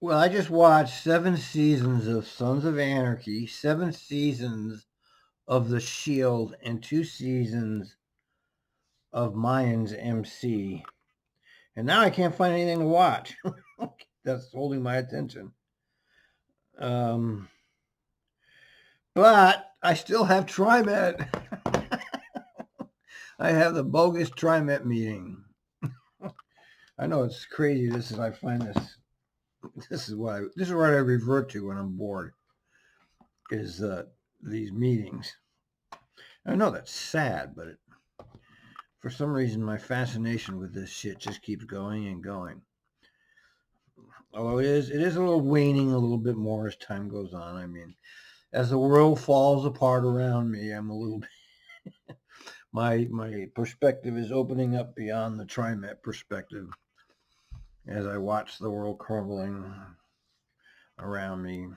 Well, I just watched 7 seasons of Sons of Anarchy, 7 seasons of The Shield, and 2 seasons of Mayans MC. And now I can't find anything to watch. That's holding my attention. Um, but I still have TriMet. I have the bogus TriMet meeting. I know it's crazy. I find this. This is what I revert to when I'm bored. Is these meetings. I know that's sad, but for some reason my fascination with this shit just keeps going and going. Although it is a little waning a little bit more as time goes on. I mean, as the world falls apart around me, I'm a little my perspective is opening up beyond the TriMet perspective as I watch the world crumbling around me.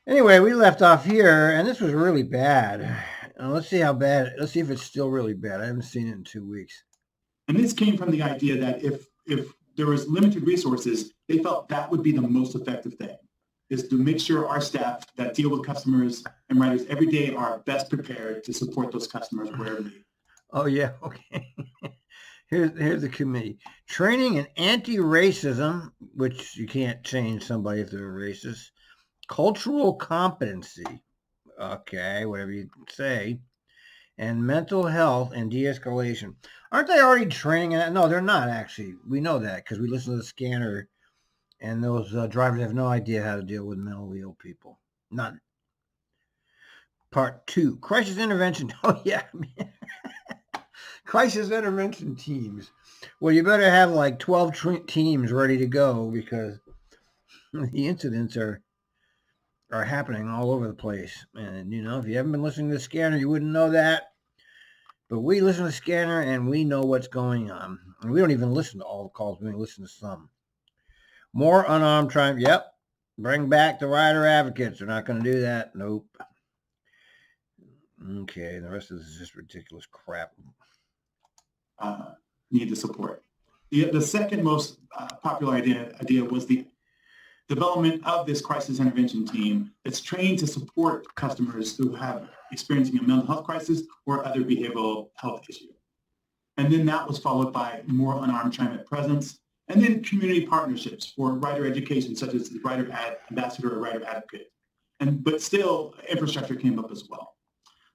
Anyway, we left off here, and this was really bad. Let's see how bad. Let's see if it's still really bad. I haven't seen it in 2 weeks. And this came from the idea that if there was limited resources, they felt that would be the most effective thing, is to make sure our staff that deal with customers and writers every day are best prepared to support those customers wherever they are. Oh yeah, okay. Here's the committee. Training in anti-racism, which you can't change somebody if they're racist. Cultural competency, okay, whatever you say, and mental health and de-escalation. Aren't they already training in that? No, they're not actually. We know that because we listen to the scanner, and those drivers have no idea how to deal with mentally ill people. None. Part 2, crisis intervention. Oh yeah, crisis intervention teams. Well, you better have like 12 teams ready to go because the incidents are happening all over the place. And if you haven't been listening to the scanner, you wouldn't know that. But we listen to the scanner and we know what's going on. And we don't even listen to all the calls. We only listen to some. More unarmed crime. Yep. Bring back the rider advocates. They're not going to do that. Nope. Okay. The rest of this is just ridiculous crap. Need to support. The second most popular idea was the development of this crisis intervention team that's trained to support customers who have experiencing a mental health crisis or other behavioral health issue. And then that was followed by more unarmed TriMet presence, and then community partnerships for writer education, such as the writer ambassador or writer advocate. But still, infrastructure came up as well.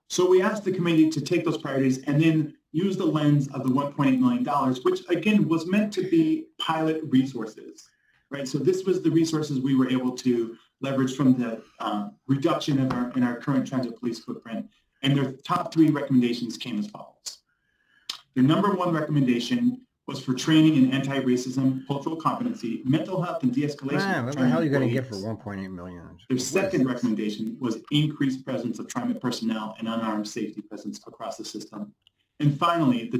So we asked the committee to take those priorities and then use the lens of the $1.8 million, which again was meant to be pilot resources, right? So this was the resources we were able to leverage from the reduction in our current transit police footprint. And their top 3 recommendations came as follows. Their number 1 recommendation was for training in anti-racism, cultural competency, mental health, and de-escalation. What the hell are you going to get for $1.8 million? Their second recommendation was increased presence of TriMet personnel and unarmed safety presence across the system. And finally,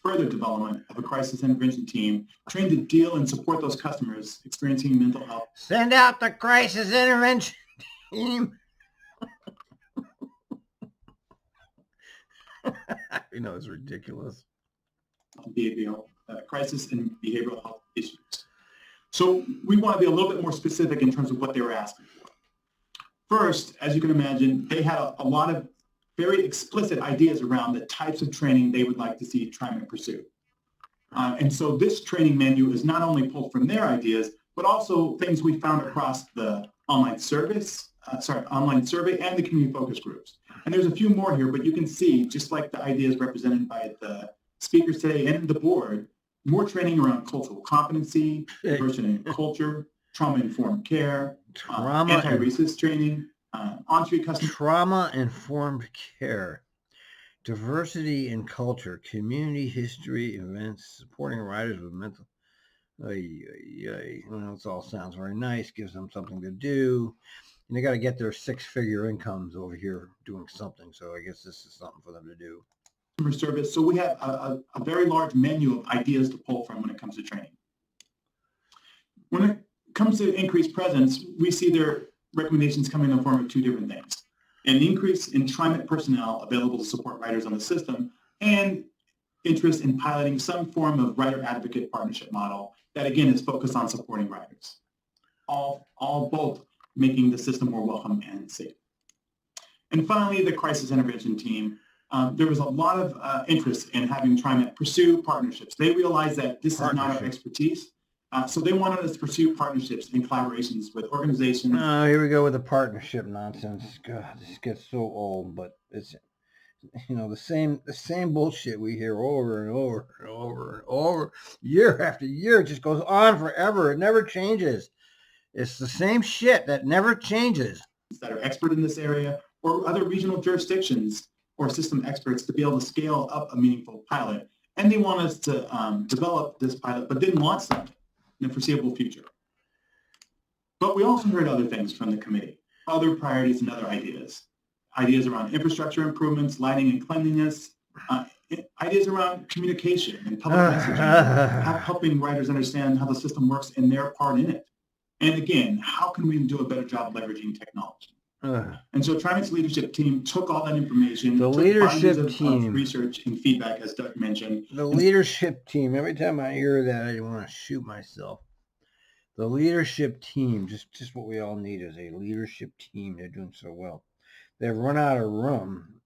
further development of a crisis intervention team trained to deal and support those customers experiencing mental health. Send out the crisis intervention team. It's ridiculous. Behavioral crisis and behavioral health issues. So we want to be a little bit more specific in terms of what they were asking for. First, as you can imagine, they had a lot of very explicit ideas around the types of training they would like to see TriMet pursue. And so this training menu is not only pulled from their ideas, but also things we found across the online survey and the community focus groups. And there's a few more here, but you can see, just like the ideas represented by the speakers today and the board, more training around cultural competency, diversity and culture, trauma-informed care, anti-racist training, on-street customer. Trauma-informed care, diversity and culture, community history, events, supporting writers with mental. It all sounds very nice, gives them something to do. And they got to get their 6-figure incomes over here doing something. So I guess this is something for them to do. Service. So we have a very large menu of ideas to pull from when it comes to training. When it comes to increased presence, we see their recommendations coming in the form of 2 different things. An increase in TriMet personnel available to support writers on the system, and interest in piloting some form of writer advocate partnership model that, again, is focused on supporting riders. All both making the system more welcome and safe. And finally, the crisis intervention team. There was a lot of interest in having TriMet pursue partnerships. They realized that this is not our expertise, so they wanted us to pursue partnerships and collaborations with organizations. Oh, here we go with the partnership nonsense. God, this gets so old, but it's, you know, the same bullshit we hear over and over and over and over, year after year. It just goes on forever. It never changes. It's the same shit that never changes. That are expert in this area, or other regional jurisdictions or system experts, to be able to scale up a meaningful pilot. And they want us to develop this pilot, but didn't launch something in the foreseeable future. But we also heard other things from the committee, other priorities and other ideas. Ideas around infrastructure improvements, lighting and cleanliness, ideas around communication and public messaging, helping riders understand how the system works and their part in it. And again, how can we do a better job leveraging technology? And so TriMet's leadership team took all that information, the leadership team, of research and feedback, as Doug mentioned. The leadership team, every time I hear that, I want to shoot myself. The leadership team, just what we all need is a leadership team. They're doing so well. They've run out of room.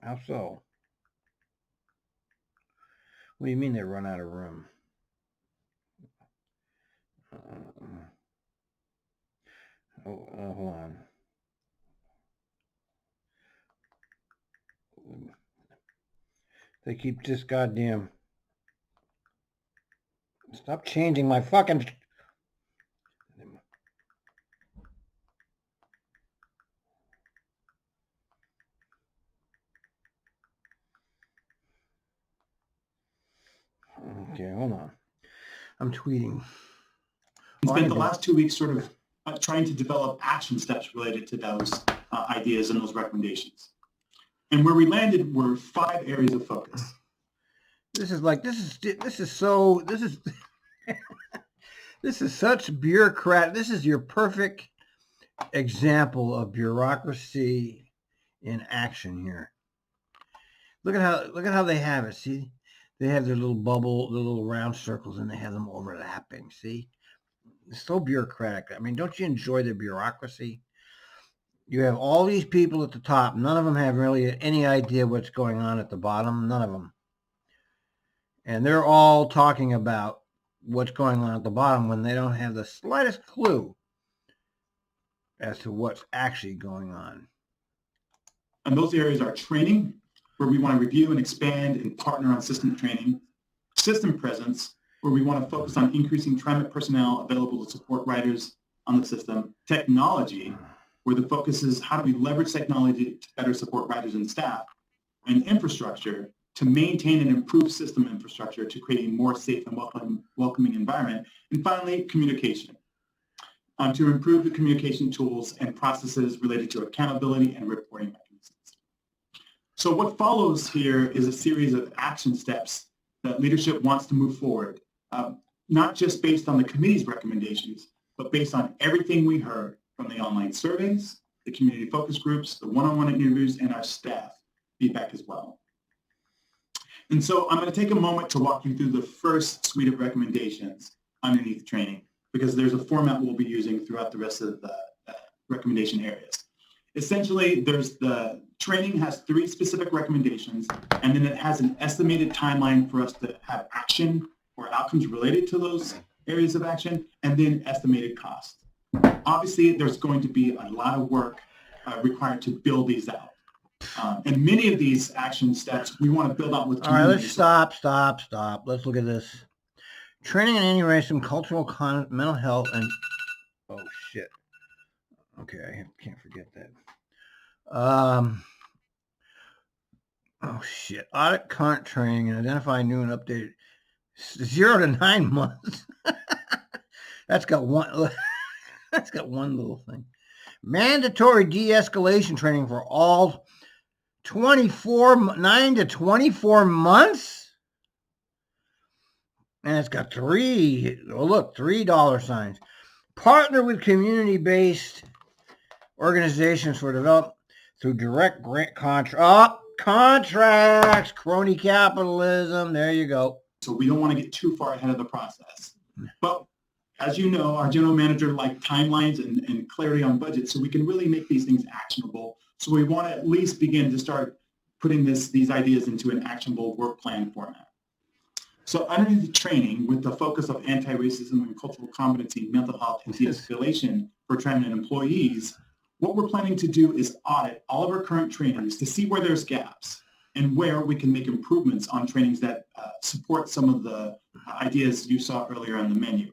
How so? What do you mean they run out of room? Hold on. They keep just goddamn... Stop changing my fucking... Okay, hold on. I'm tweeting. We spent the last 2 weeks sort of trying to develop action steps related to those ideas and those recommendations. And where we landed were 5 areas of focus. This is such bureaucrat. This is your perfect example of bureaucracy in action here. Look at how they have it. See, they have their little bubble, the little round circles, and they have them overlapping. See, it's so bureaucratic. I mean, don't you enjoy the bureaucracy? You have all these people at the top. None of them have really any idea what's going on at the bottom. None of them. And they're all talking about what's going on at the bottom when they don't have the slightest clue as to what's actually going on. And those areas are training, where we want to review and expand and partner on system training. System presence, where we want to focus on increasing TriMet personnel available to support riders on the system. Technology, where the focus is how do we leverage technology to better support riders and staff. And infrastructure, to maintain and improve system infrastructure to create a more safe and welcoming environment. And finally, communication, to improve the communication tools and processes related to accountability and reporting mechanisms. So what follows here is a series of action steps that leadership wants to move forward, not just based on the committee's recommendations, but based on everything we heard from the online surveys, the community focus groups, the one-on-one interviews, and our staff feedback as well. And so I'm going to take a moment to walk you through the first suite of recommendations underneath training, because there's a format we'll be using throughout the rest of the recommendation areas. Essentially, the training has 3 specific recommendations, and then it has an estimated timeline for us to have action or outcomes related to those areas of action, and then estimated cost. Obviously, there's going to be a lot of work required to build these out. And many of these action steps we want to build out with community. All right, let's stop. Let's look at this. Training and integration, cultural mental health, and... Oh, shit. Okay, I can't forget that. Oh, shit. Audit current training and identify new and updated 0 to 9 months. That's got one little thing. Mandatory de-escalation training for all 9 to 24 months. And it's got $3 signs. Partner with community-based organizations for development through direct grant contracts, crony capitalism. There you go. So we don't want to get too far ahead of the process. But as you know, our general manager likes timelines and clarity on budget, so we can really make these things actionable. So we want to at least begin to start putting these ideas into an actionable work plan format. So underneath the training, with the focus of anti-racism and cultural competency, mental health, and de-escalation for TriMet employees, what we're planning to do is audit all of our current trainings to see where there's gaps and where we can make improvements on trainings that support some of the ideas you saw earlier on the menu.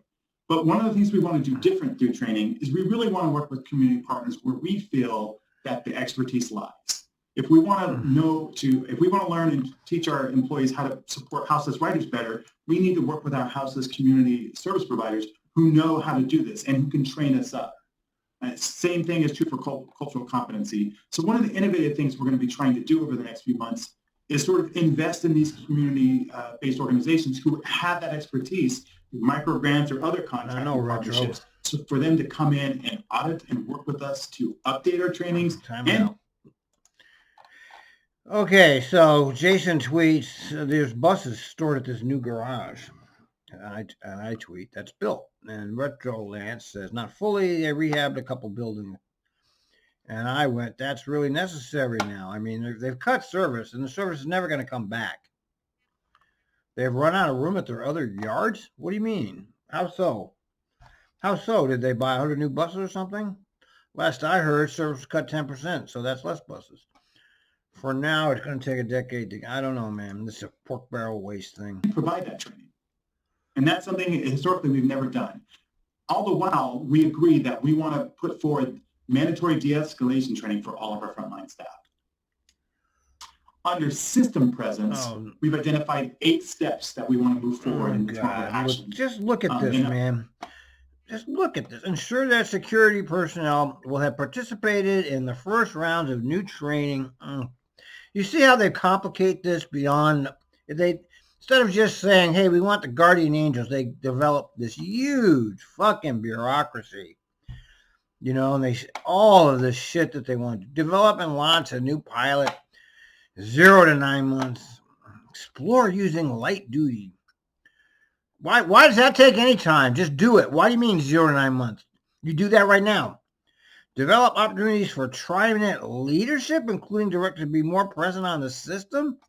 But one of the things we want to do different through training is we really want to work with community partners where we feel that the expertise lies. If we want to learn and teach our employees how to support houseless writers better, we need to work with our houseless community service providers who know how to do this and who can train us up. Same thing is true for cultural competency. So one of the innovative things we're going to be trying to do over the next few months is sort of invest in these community-based organizations who have that expertise, micro grants or other contracts or partnerships, so for them to come in and audit and work with us to update our trainings. Okay, so Jason tweets, there's buses stored at this new garage. And I tweet, that's built. And Retro Lance says, not fully, they rehabbed a couple buildings. And I went, that's really necessary now. I mean, they've cut service, and the service is never going to come back. They've run out of room at their other yards? What do you mean? How so? How so? Did they buy 100 new buses or something? Last I heard, service cut 10%, so that's less buses. For now, it's going to take a decade to, I don't know, man. This is a pork barrel waste thing. Provide that training. And that's something historically we've never done. All the while, we agree that we want to put forward mandatory de-escalation training for all of our frontline staff. Under system presence, we've identified 8 steps that we want to move forward in action. Just look at this, man. Just look at this. Ensure that security personnel will have participated in the first rounds of new training. You see how they complicate this beyond... Instead of just saying, hey, we want the guardian angels, they develop this huge fucking bureaucracy. You know, and all of this shit that they want to develop and launch a new pilot, 0 to 9 months. Explore using light duty. Why does that take any time? Just do it. Why do you mean 0 to 9 months? You do that right now. Develop opportunities for TriMet leadership, including directors to be more present on the system.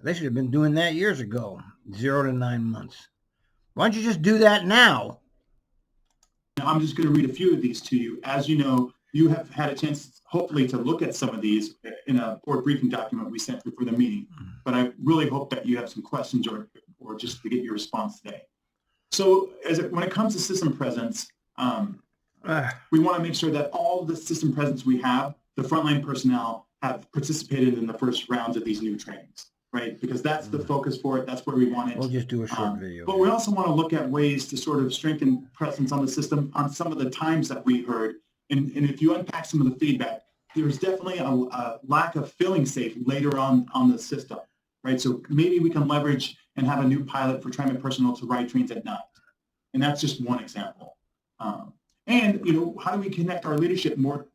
They should have been doing that years ago. 0 to 9 months. Why don't you just do that now? I'm just going to read a few of these to you. As you know, you have had a chance, hopefully, to look at some of these in a board briefing document we sent before the meeting. But I really hope that you have some questions or just to get your response today. So when it comes to system presence, we want to make sure that all the system presence we have, the frontline personnel have participated in the first rounds of these new trainings. Right, because that's the focus for it. That's where we want it. We'll just do a short video. But we also want to look at ways to sort of strengthen presence on the system on some of the times that we heard. And if you unpack some of the feedback, there's definitely a lack of feeling safe later on the system. Right, so maybe we can leverage and have a new pilot for TriMet personnel to ride trains at night. And that's just one example. And, you know, how do we connect our leadership more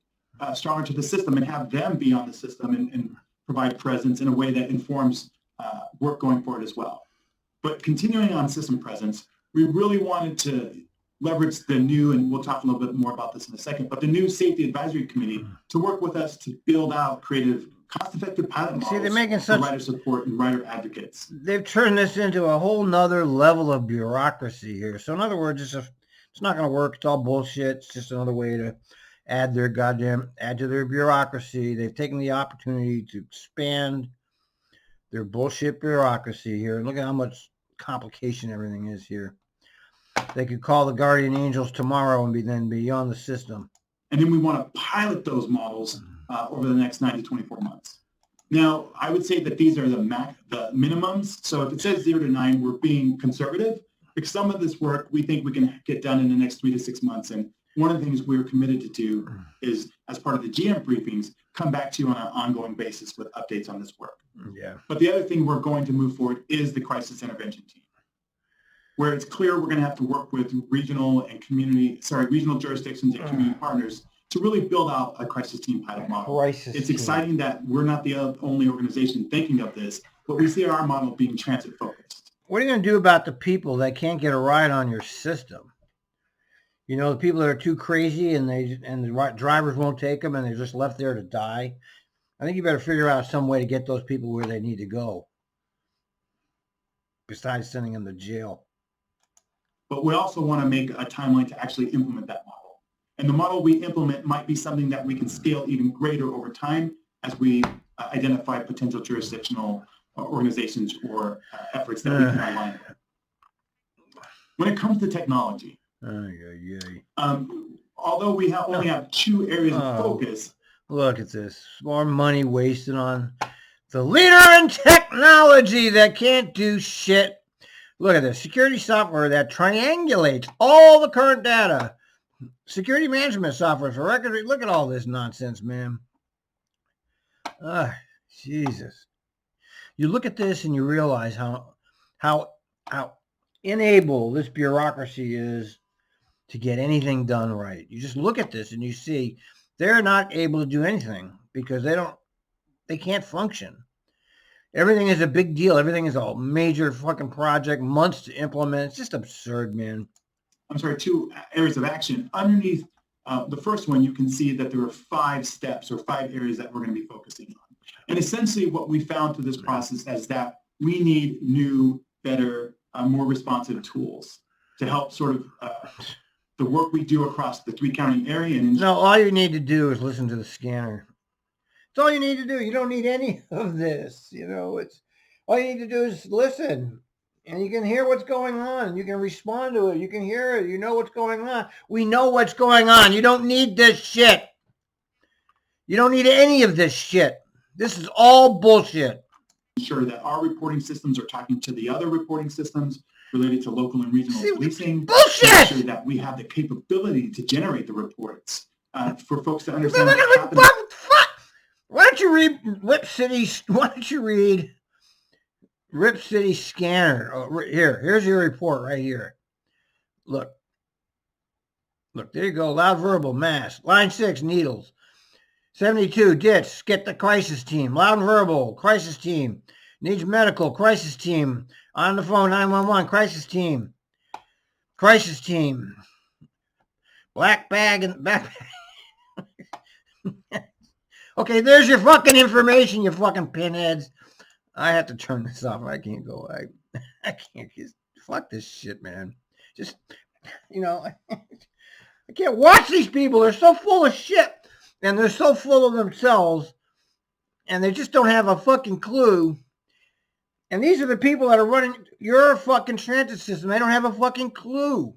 stronger to the system and have them be on the system and provide presence in a way that informs work going forward as well. But continuing on system presence, we really wanted to leverage the new, and we'll talk a little bit more about this in a second, but the new Safety Advisory Committee to work with us to build out creative, cost-effective pilot models they're making for writer support and writer advocates. They've turned this into a whole nother level of bureaucracy here. So in other words, it's not going to work. It's all bullshit. It's just another way to add to their bureaucracy. They've taken the opportunity to expand their bullshit bureaucracy here. And look at how much complication everything is here. They could call the guardian angels tomorrow and then be on the system. And then we want to pilot those models over the next 9 to 24 months. Now, I would say that these are the minimums. So if it says 0 to 9, we're being conservative. Because some of this work we think we can get done in the next 3 to 6 months. And one of the things we're committed to do is, as part of the GM briefings, come back to you on an ongoing basis with updates on this work. Yeah. But the other thing we're going to move forward is the crisis intervention team, where it's clear we're going to have to work with regional jurisdictions and community partners to really build out a crisis team pilot model. It's exciting that we're not the only organization thinking of this, but we see our model being transit focused. what are you going to do about the people that can't get a ride on your system? You know, the people that are too crazy and the drivers won't take them and they're just left there to die. I think you better figure out some way to get those people where they need to go, besides sending them to jail. But we also want to make a timeline to actually implement that model. And the model we implement might be something that we can scale even greater over time as we identify potential jurisdictional organizations or efforts that we can align with. When it comes to technology, although we only have 2 areas of focus. Look at this. More money wasted on the leader in technology that can't do shit. Look at this. Security software that triangulates all the current data. Security management software for records. Look at all this nonsense, man. Jesus. You look at this and you realize how unable this bureaucracy is to get anything done right. You just look at this and you see they're not able to do anything because they can't function. Everything is a big deal. Everything is a major fucking project, months to implement. It's just absurd, man. I'm sorry, 2 areas of action. Underneath the first one, you can see that there are 5 steps or 5 areas that we're going to be focusing on. And essentially what we found through this process is that we need new, better, more responsive tools to help sort of the work we do across the 3-county area. And no, all you need to do is listen to the scanner. It's all you need to do. You don't need any of this. You know, it's all you need to do is listen, and you can hear what's going on. You can respond to it. You can hear it. You know what's going on. We know what's going on. You don't need this shit. You don't need any of this shit. This is all bullshit. Ensure that our reporting systems are talking to the other reporting systems related to local and regional policing. Bullshit! Make sure that we have the capability to generate the reports for folks to understand what's happening. Why don't you read Rip City? Why don't you read Rip City Scanner? Oh, here's your report right here. Look, there you go. Loud verbal, mass. Line 6, needles. 72, ditch. Get the crisis team. Loud verbal, crisis team. Needs medical, crisis team. On the phone, 911, crisis team. Crisis team. Black bag and back. Okay, there's your fucking information, you fucking pinheads. I have to turn this off. I can't go. I can't. Fuck this shit, man. Just, you know, I can't watch these people. They're so full of shit. And they're so full of themselves. And they just don't have a fucking clue. And these are the people that are running your fucking transit system. They don't have a fucking clue.